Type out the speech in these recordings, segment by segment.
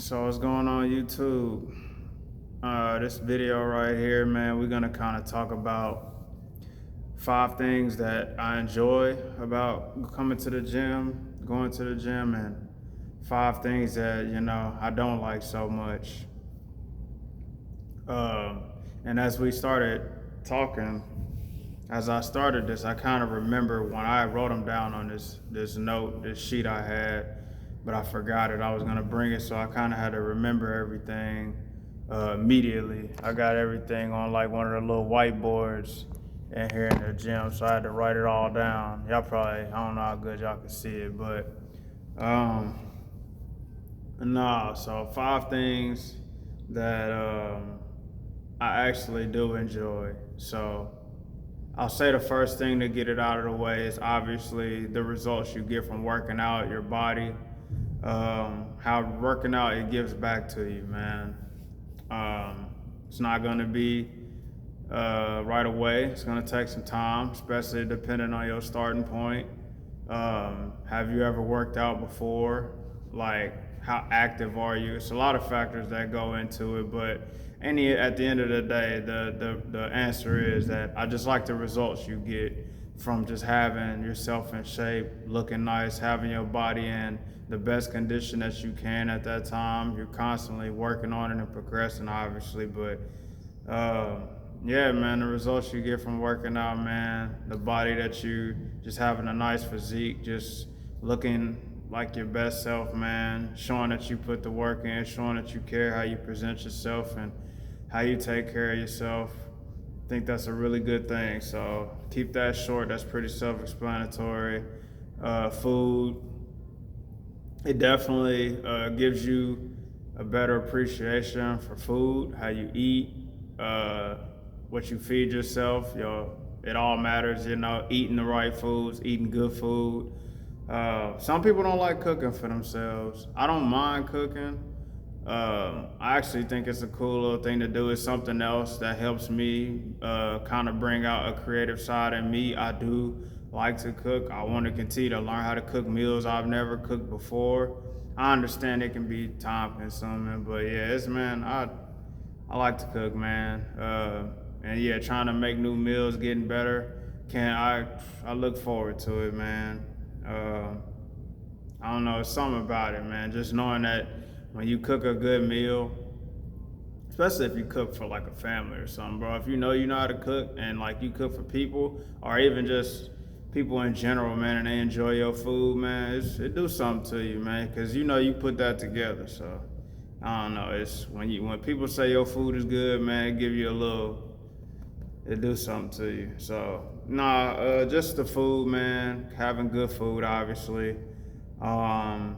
So what's going on YouTube? This video right here, man, we're gonna kind of talk about 5 things that I enjoy about coming to the gym, going to the gym, and 5 things that I don't like so much. Um, and as we started talking, as I started this, I kind of remember when I wrote them down on this note, this sheet I had, but I forgot it. I was gonna bring it, so I kind of had to remember everything immediately. I got everything on like one of the little whiteboards in here in the gym, so I had to write it all down. Y'all probably, I don't know how good y'all can see it, but um, no. So 5 things that I actually do enjoy. So I'll say the first thing to get it out of the way is obviously the results you get from working out, your body, how working out it gives back to you, man. It's not going to be right away. It's going to take some time, especially depending on your starting point. Have you ever worked out before? Like, how active are you? It's a lot of factors that go into it, but at the end of the day, the answer is that I just like the results you get from just having yourself in shape, looking nice, having your body in the best condition that you can at that time. You're constantly working on it and progressing, obviously, but yeah, man, the results you get from working out, man, the body that you just having a nice physique, just looking like your best self, man, showing that you put the work in, showing that you care how you present yourself and how you take care of yourself. I think that's a really good thing. So keep that short. That's pretty self-explanatory. Food, it definitely gives you a better appreciation for food, how you eat, what you feed yourself. It all matters, eating the right foods, eating good food. Some people don't like cooking for themselves. I don't mind cooking. I actually think it's a cool little thing to do. It's something else that helps me kind of bring out a creative side in me. I do like to cook. I want to continue to learn how to cook meals I've never cooked before. I understand it can be time consuming, but yeah, I like to cook, man. And yeah, trying to make new meals, getting better. I look forward to it, man. I don't know, it's something about it, man. Just knowing that when you cook a good meal, especially if you cook for like a family or something, bro. If you know how to cook and like you cook for people or even just people in general, man, and they enjoy your food, man, it do something to you, man, because you put that together. So I don't know. It's when people say your food is good, man, it do something to you. So nah, just the food, man. Having good food, obviously. Um,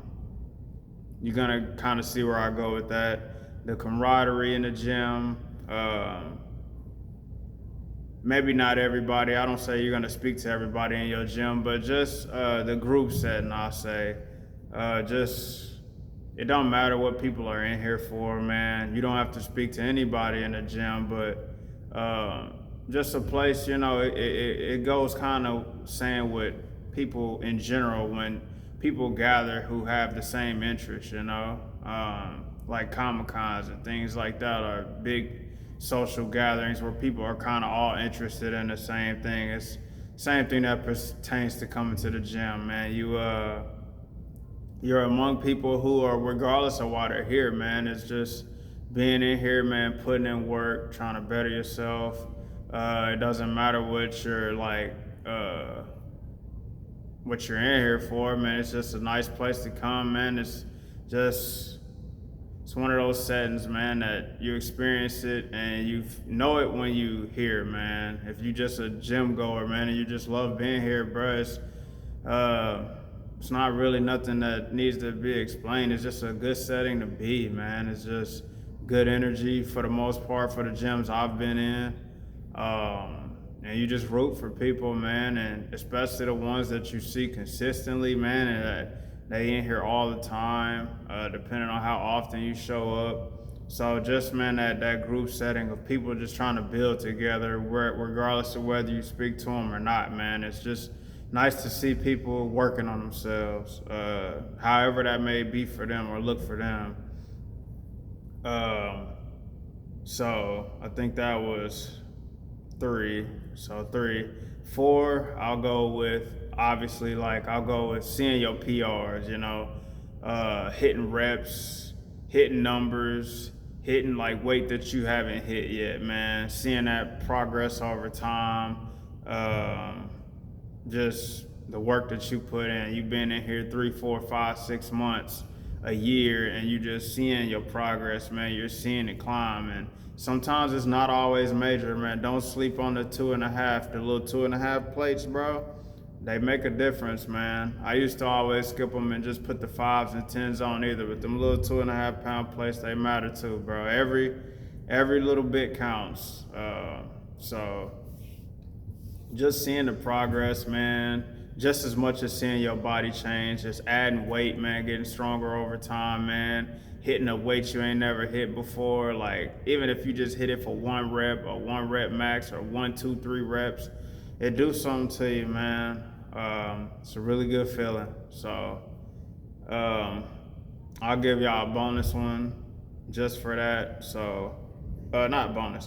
you're gonna kind of see where I go with that. The camaraderie in the gym. Maybe not everybody. I don't say you're gonna speak to everybody in your gym, but just the group setting. I'll say, just it don't matter what people are in here for, man. You don't have to speak to anybody in the gym, but just a place. It goes kind of saying with people in general when people gather who have the same interests, like Comic Cons and things like that are big social gatherings where people are kind of all interested in the same thing. It's same thing that pertains to coming to the gym, man. You're among people who are, regardless of why they're here, man. It's just being in here, man, putting in work, trying to better yourself. It doesn't matter what what you're in here for, man. It's just a nice place to come, man. It's one of those settings, man, that you experience it and you know it when you here, man. If you just a gym goer, man, and you just love being here, bro, it's not really nothing that needs to be explained. It's just a good setting to be, man. It's just good energy for the most part for the gyms I've been in. And you just root for people, man, and especially the ones that you see consistently, man, and that they in here all the time, depending on how often you show up. So just, man, that group setting of people just trying to build together, regardless of whether you speak to them or not, man. It's just nice to see people working on themselves, however that may be for them or look for them. Um, so I think that was 3. So 3. 4, I'll go with, obviously, like, I'll go with seeing your PRs, hitting reps, hitting numbers, hitting like weight that you haven't hit yet, man. Seeing that progress over time. Um, just the work that you put in. You've been in here 3, 4, 5, 6 months, a year, and you just seeing your progress, man. You're seeing it climb, and sometimes it's not always major, man. Don't sleep on the 2.5, the little 2.5 plates, bro. They make a difference, man. I used to always skip them and just put the 5s and 10s on either, but them little 2.5 pound plates, they matter too, bro. Every little bit counts. So just seeing the progress, man, just as much as seeing your body change, just adding weight, man, getting stronger over time, man, hitting a weight you ain't never hit before. Like, even if you just hit it for 1 rep or 1 rep max or 1, 2, 3 reps, it do something to you, man. It's a really good feeling. So I'll give y'all a bonus one just for that. So not bonus.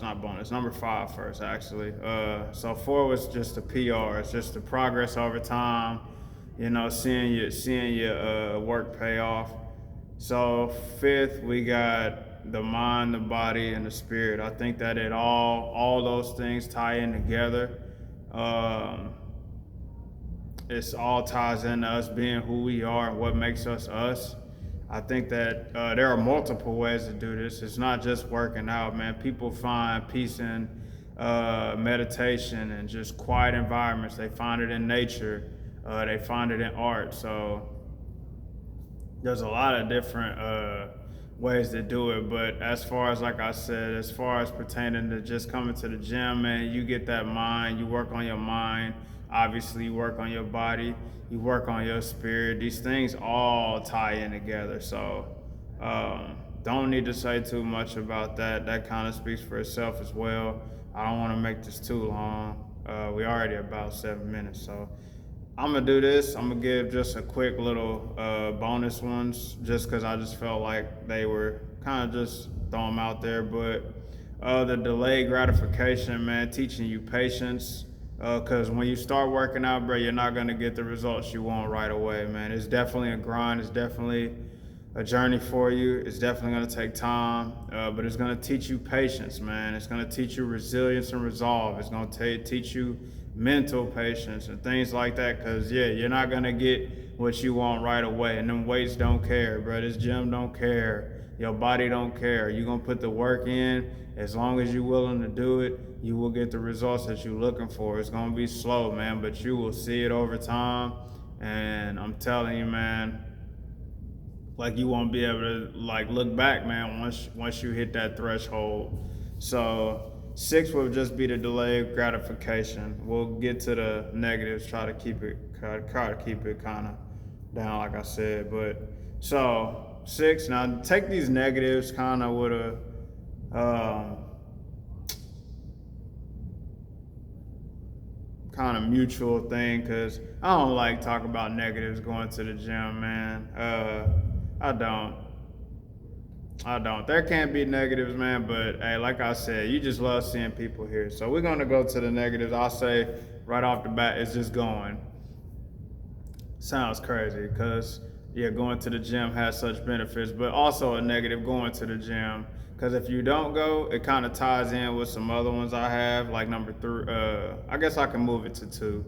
Number 5 first, actually. So 4 was just the PR. It's just the progress over time. Seeing your work pay off. So 5th, we got the mind, the body, and the spirit. I think that all those things tie in together. It's all ties into us being who we are and what makes us us. I think that there are multiple ways to do this. It's not just working out, man. People find peace in meditation and just quiet environments. They find it in nature. They find it in art. So there's a lot of different ways to do it. But as far as, like I said, as far as pertaining to just coming to the gym, man, you get that mind. You work on your mind. Obviously, you work on your body, you work on your spirit. These things all tie in together. So don't need to say too much about that. That kind of speaks for itself as well. I don't want to make this too long. We already about 7 minutes. So I'm going to do this. I'm going to give just a quick little bonus ones just because I just felt like they were kind of just throw them out there. But the delayed gratification, man, teaching you patience. Because when you start working out, bro, you're not going to get the results you want right away, man. It's definitely a grind. It's definitely a journey for you. It's definitely going to take time, but it's going to teach you patience, man. It's going to teach you resilience and resolve. It's going to teach you mental patience and things like that, because, yeah, you're not going to get what you want right away. And them weights don't care, bro. This gym don't care. Your body don't care. You're going to put the work in. As long as you're willing to do it, you will get the results that you're looking for. It's going to be slow, man, but you will see it over time. And I'm telling you, man, like, you won't be able to, like, look back, man, once you hit that threshold. So 6 will just be the delayed gratification. We'll get to the negatives, try to keep it kind of down, like I said. But so 6, now take these negatives kind of with a kind of mutual thing, because I don't like talking about negatives going to the gym, man. I don't. There can't be negatives, man, but hey, like I said, you just love seeing people here. So we're gonna go to the negatives. I'll say right off the bat, it's just going. Sounds crazy, because yeah, going to the gym has such benefits, but also a negative going to the gym. Because if you don't go, it kind of ties in with some other ones I have, like number 3. I guess I can move it to 2.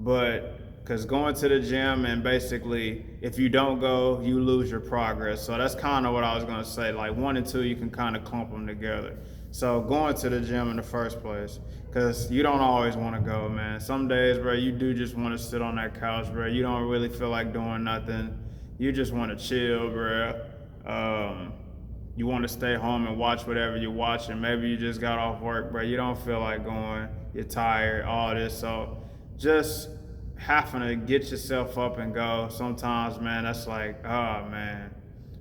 But because going to the gym, and basically, if you don't go, you lose your progress. So that's kind of what I was going to say. Like 1 and 2, you can kind of clump them together. So going to the gym in the first place, because you don't always want to go, man. Some days, bro, you do just want to sit on that couch, bro. You don't really feel like doing nothing. You just want to chill, bro. You want to stay home and watch whatever you're watching. Maybe you just got off work, bro. You don't feel like going. You're tired, all this. So just having to get yourself up and go sometimes, man, that's like, oh, man.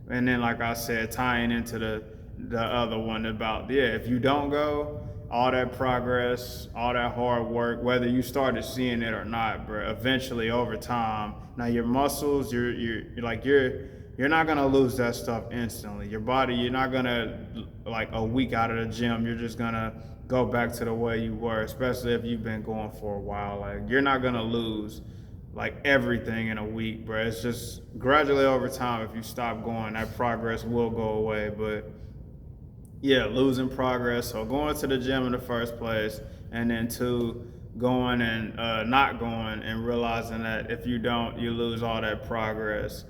And then, like I said, tying into the other one about, yeah, if you don't go, all that progress, all that hard work, whether you started seeing it or not, bro, eventually over time, now your muscles, you're you're not gonna lose that stuff instantly. Your body, you're not gonna, like, a week out of the gym, you're just gonna go back to the way you were, especially if you've been going for a while. Like, you're not gonna lose like everything in a week, bro. It's just gradually over time, if you stop going, that progress will go away. But yeah, losing progress. So going to the gym in the first place, and then two, going and not going and realizing that if you don't, you lose all that progress.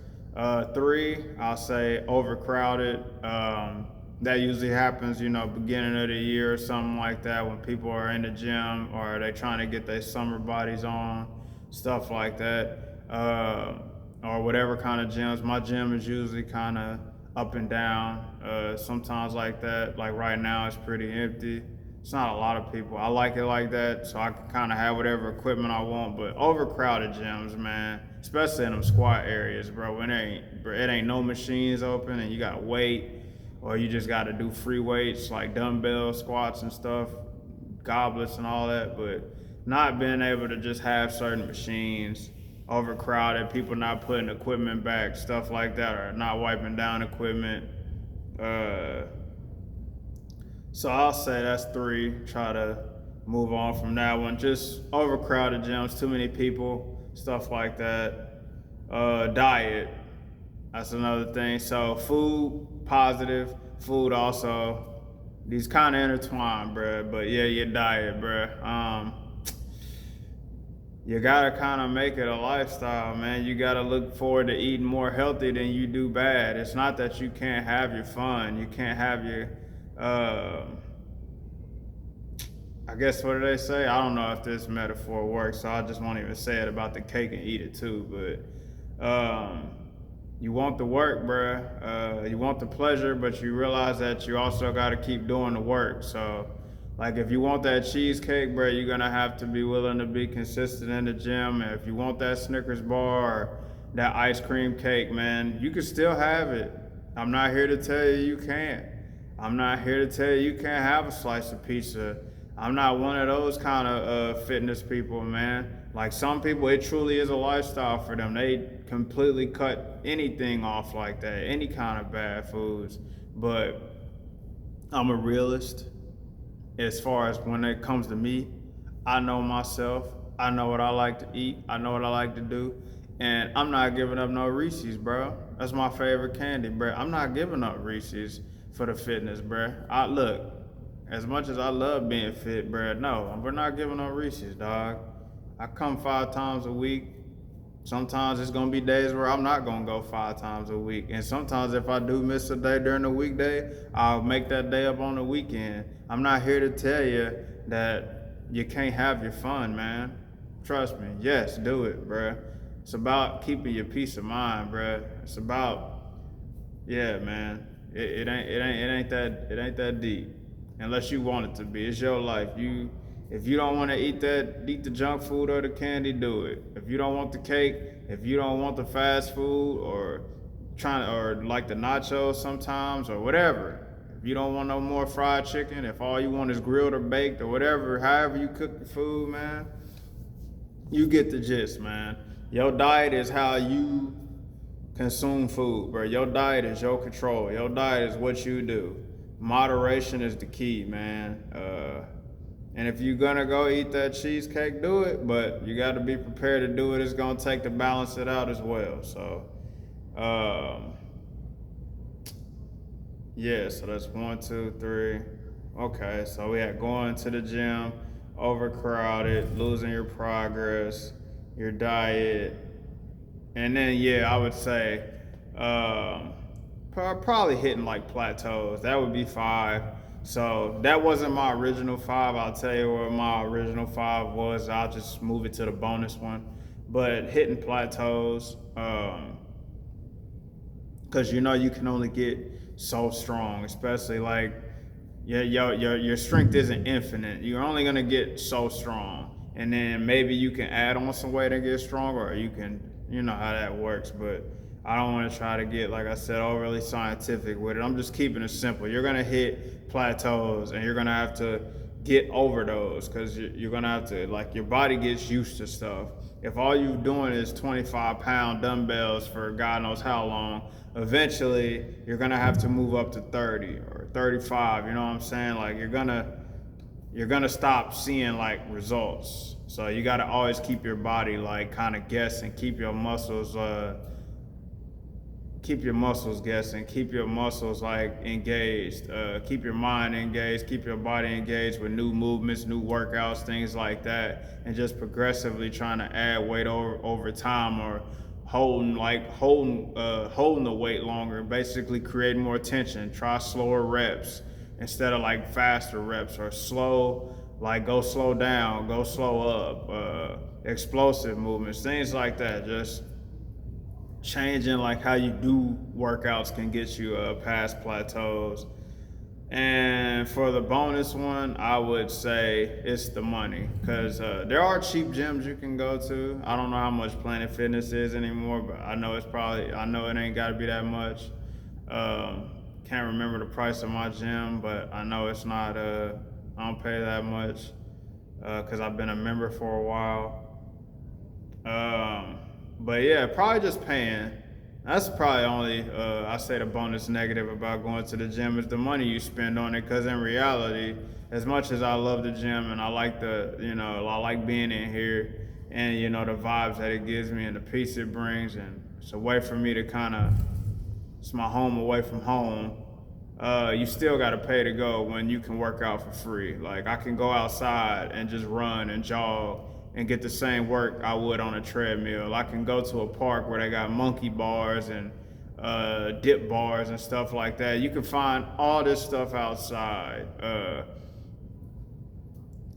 Three, I'll say overcrowded. That usually happens, beginning of the year or something like that, when people are in the gym or they trying to get their summer bodies on, stuff like that, or whatever kind of gyms. My gym is usually kind of up and down, sometimes like that. Like right now, it's pretty empty. It's not a lot of people. I like it like that, so I can kind of have whatever equipment I want. But overcrowded gyms, man, especially in them squat areas, bro, when it ain't no machines open and you gotta wait, or you just gotta do free weights like dumbbell squats and stuff, goblets and all that. But not being able to just have certain machines, overcrowded, people not putting equipment back, stuff like that, or not wiping down equipment. So I'll say that's three. Try to move on from that one. Just overcrowded gyms, too many people, stuff like that. Diet, that's another thing. So food, positive. Food also. These kind of intertwined, bruh. But yeah, your diet, bruh. You gotta kind of make it a lifestyle, man. You gotta look forward to eating more healthy than you do bad. It's not that you can't have your fun. You can't have your, I guess, what do they say? I don't know if this metaphor works, so I just won't even say it about the cake and eat it too. But you want the work, bruh. You want the pleasure, but you realize that you also gotta keep doing the work. So, like, if you want that cheesecake, bro, you're gonna have to be willing to be consistent in the gym. And if you want that Snickers bar or that ice cream cake, man, you can still have it. I'm not here to tell you you can't. I'm not here to tell you you can't have a slice of pizza. I'm not one of those kind of fitness people, man. Like, some people, it truly is a lifestyle for them. They completely cut anything off like that, any kind of bad foods. But I'm a realist. As far as when it comes to me, I know myself. I know what I like to eat. I know what I like to do. And I'm not giving up no Reese's, bro. That's my favorite candy, bro. I'm not giving up Reese's for the fitness, bro. Look, as much as I love being fit, bro, no, we're not giving up Reese's, dog. I come 5 times a week. Sometimes it's gonna be days where I'm not gonna go 5 times a week. And sometimes if I do miss a day during the weekday, I'll make that day up on the weekend. I'm not here to tell you that you can't have your fun, man. Trust me. Yes, do it, bruh. It's about keeping your peace of mind, bruh. It's about, yeah, man. It ain't that deep. Unless you want it to be. It's your life. If you don't want to eat the junk food or the candy, do it. If you don't want the cake, if you don't want the fast food, or like the nachos sometimes, or whatever. If you don't want no more fried chicken, if all you want is grilled or baked or whatever, however you cook the food, man, you get the gist, man. Your diet is how you consume food, bro. Your diet is your control. Your diet is what you do. Moderation is the key, man. And if you're gonna go eat that cheesecake, do it, but you gotta be prepared to do it. It's gonna take to balance it out as well. So, yeah, so that's 1, 2, 3. Okay, so we had going to the gym, overcrowded, losing your progress, your diet, and then, yeah, I would say probably hitting like plateaus. That would be 5. So that wasn't my original 5. I'll tell you what my original 5 was. I'll just move it to the bonus one. But hitting plateaus, because you can only get so strong, especially like your strength isn't infinite. You're only gonna get so strong, and then maybe you can add on some weight and get stronger, or you can, how that works. But I don't want to try to get, like I said, overly scientific with it. I'm just keeping it simple. You're gonna hit plateaus, and you're gonna have to get over those, because you're gonna have to, like, your body gets used to stuff. If all you're doing is 25-pound dumbbells for God knows how long, eventually you're gonna have to move up to 30 or 35. You know what I'm saying? Like, you're gonna stop seeing like results. So you gotta always keep your body like kind of guessing, keep your muscles guessing, keep your muscles like engaged, keep your mind engaged, keep your body engaged with new movements, new workouts, things like that, and just progressively trying to add weight over time, or holding the weight longer, basically create more tension. Try slower reps instead of like faster reps, or go slow down, go slow up, explosive movements, things like that. Just changing like how you do workouts can get you past plateaus. And for the bonus one, I would say it's the money, because there are cheap gyms you can go to. I don't know how much Planet Fitness is anymore, but I know it ain't got to be that much. Can't remember the price of my gym, but I know it's not. I don't pay that much because I've been a member for a while. But yeah, probably just paying. That's probably only, I say the bonus negative about going to the gym is the money you spend on it. Because in reality, as much as I love the gym and I like being in here, and the vibes that it gives me and the peace it brings, and it's a way for me to it's my home away from home. You still got to pay to go when you can work out for free. Like, I can go outside and just run and jog and get the same work I would on a treadmill. I can go to a park where they got monkey bars and dip bars and stuff like that. You can find all this stuff outside.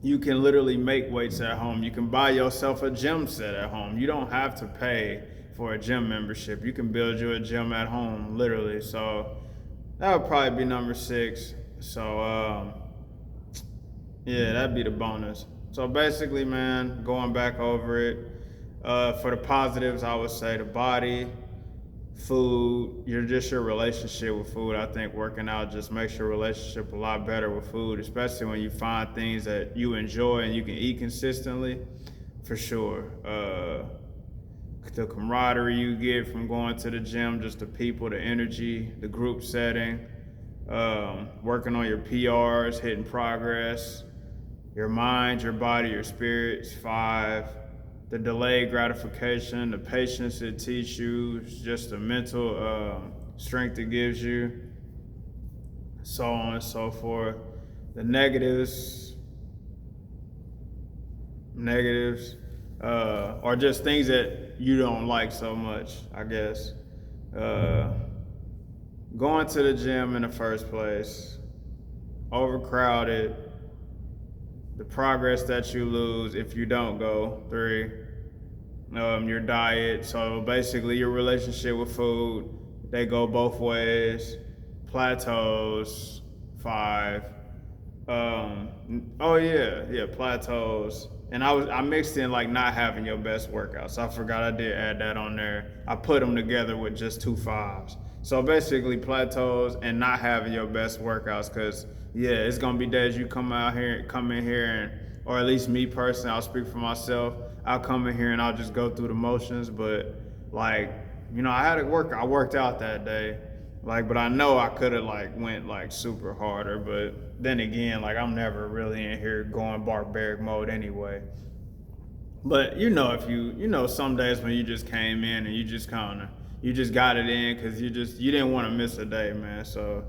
You can literally make weights at home. You can buy yourself a gym set at home. You don't have to pay for a gym membership. You can build you a gym at home, literally. So that would probably be number 6. So yeah, that'd be the bonus. So basically, man, going back over it, for the positives, I would say the body, food, your relationship with food. I think working out just makes your relationship a lot better with food, especially when you find things that you enjoy and you can eat consistently, for sure. The camaraderie you get from going to the gym, just the people, the energy, the group setting, working on your PRs, hitting progress, your mind, your body, your spirits. 5, the delayed gratification, the patience it teaches you, just the mental strength it gives you, so on and so forth. The negatives are just things that you don't like so much, I guess. Going to the gym in the first place, overcrowded, the progress that you lose if you don't go. 3, your diet. So basically your relationship with food, they go both ways. Plateaus. 5. Plateaus. And I mixed in like not having your best workouts. I forgot I did add that on there. I put them together with just 2 5s. So basically plateaus and not having your best workouts, because yeah, it's gonna be days you come in here and, or at least me personally, I'll speak for myself, I'll come in here and I'll just go through the motions. But like, I worked out that day. Like, but I know I could have like went like super harder, but then again, like, I'm never really in here going barbaric mode anyway. But if some days when you just came in and you just got it in because you didn't want to miss a day, man. So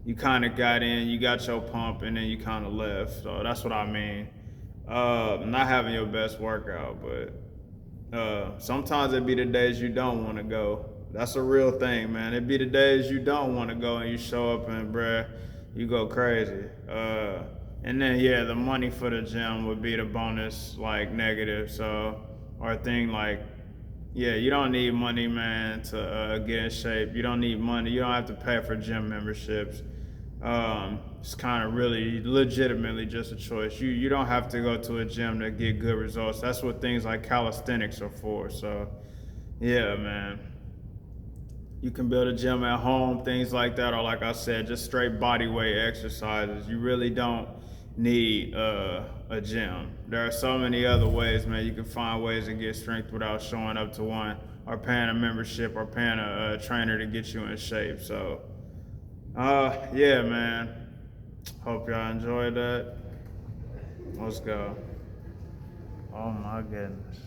you kind of got in, you got your pump, and then you kind of left. So that's what I mean. Not having your best workout, but sometimes it be the days you don't want to go. That's a real thing, man. It be the days you don't want to go and you show up and, bruh, you go crazy. And then, yeah, the money for the gym would be the bonus, like, negative. So, or thing like, yeah, you don't need money, man, to get in shape. You don't need money. You don't have to pay for gym memberships. It's kind of really legitimately just a choice. You don't have to go to a gym to get good results. That's what things like calisthenics are for. So, yeah, man. You can build a gym at home, things like that, or like I said, just straight body weight exercises. You really don't need a gym. There are so many other ways, man. You can find ways to get strength without showing up to one, or paying a membership, or paying a trainer to get you in shape. So, yeah, man. Hope y'all enjoyed that. Let's go. Oh my goodness.